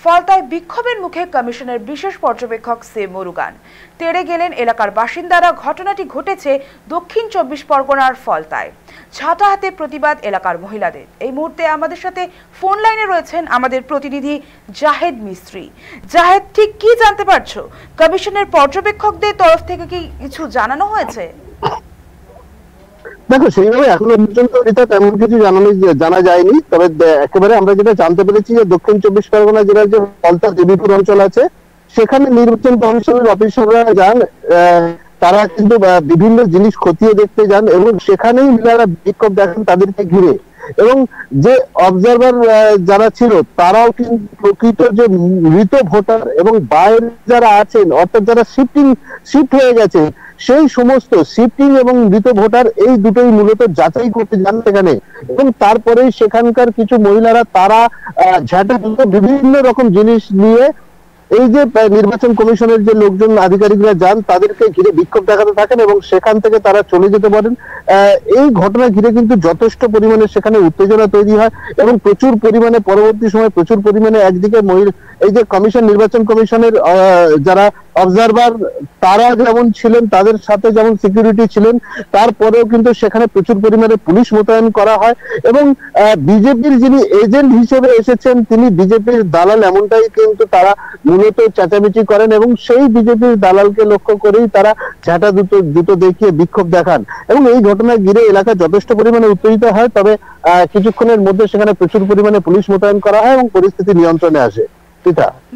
ফলতায় বিক্ষোভের মুখে কমিশনের বিশেষ পর্যবেক্ষক সে মুরুগান। তেড়ে গেলেন এলাকার বাসিন্দারা। ঘটনাটি ঘটেছে দক্ষিণ 24 পরগনার ফলতায়। ঝাঁটা হাতে প্রতিবাদ এলাকার মহিলাদের। এই মুহূর্তে আমাদের সাথে ফোন লাইনে রয়েছেন আমাদের প্রতিনিধি জাহেদ মিস্ত্রি। জাহেদ, ঠিক কি জানতে পারছো? কমিশনের পর্যবেক্ষকদের তরফ থেকে কি কিছু জানানো হয়েছে? দেখো, সেইভাবে এখনো পর্যন্ত এটা তেমন কিছু জানা যায়নি। তবে একেবারে আমরা যেটা জানতে পেরেছি যে দক্ষিণ 24 পরগনা জেলার যে ফলতা দেবীপুর অঞ্চল আছে, সেখানে নির্বাচন কমিশনের অফিসাররা যান। তারা কিন্তু বিভিন্ন জিনিস খতিয়ে দেখতে যান এবং সেখানেই মহিলারা বিক্ষোভ দেখেন তাদেরকে ঘিরে। এবং যে অবজারভার যারা ছিল তারাও কিন্তু প্রকৃত যে মৃত ভোটার এবং বাইরে যারা আছেন, অর্থাৎ যারা শিফট হয়ে গেছে, সেই সমস্ত শিফটিং এবং মৃত ভোটার এই দুটোই মূলত যাচাই করতে যান সেখানে। এবং তারপরেই সেখানকার কিছু মহিলারা তারা ঝাঁটা বিভিন্ন রকম জিনিস নিয়ে এই যে নির্বাচন কমিশনের যে লোকজন আধিকারিকরা যান তাদেরকে ঘিরে বিক্ষোভ দেখাতে থাকেন এবং সেখান থেকে তারা চলে যেতে পারেন। এই ঘটনা ঘিরে কিন্তু যথেষ্ট পরিমাণে সেখানে উত্তেজনা তৈরি হয় এবং প্রচুর পরিমাণে পরবর্তী সময় প্রচুর পরিমাণে একদিকে এই যে নির্বাচন কমিশনের যারা অবজারভার তারা যেমন ছিলেন, তাদের সাথে যেমন সিকিউরিটি ছিলেন, তারপরেও কিন্তু সেখানে প্রচুর পরিমাণে পুলিশ মোতায়েন করা হয়। এবং বিজেপির যিনি এজেন্ট হিসেবে এসেছেন তিনি বিজেপির দালাল, এমনটাই কিন্তু তারা মূলত চেঁচামেচি করেন এবং সেই বিজেপির দালালকে লক্ষ্য করেই তারা ঝাঁটা দুটো দেখিয়ে বিক্ষোভ দেখান এবং এই ঘটনা ঘিরে এলাকা যথেষ্ট পরিমাণে উত্তেজিত হয়। তবে কিছুক্ষণের মধ্যে সেখানে প্রচুর পরিমাণে পুলিশ মোতায়েন করা হয় এবং পরিস্থিতি নিয়ন্ত্রণে আসে।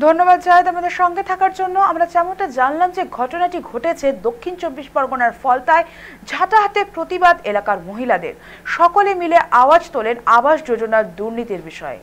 ধন্যবাদ জাহেদ আমাদের সঙ্গে থাকার জন্য। আমরা যেমনটা জানলাম যে ঘটনাটি ঘটেছে দক্ষিণ 24 পরগনার ফলতায়। ঝাঁটা হাতে প্রতিবাদ এলাকার মহিলাদের। সকলে মিলে আওয়াজ তোলেন আবাস যোজনার দুর্নীতির বিষয়ে।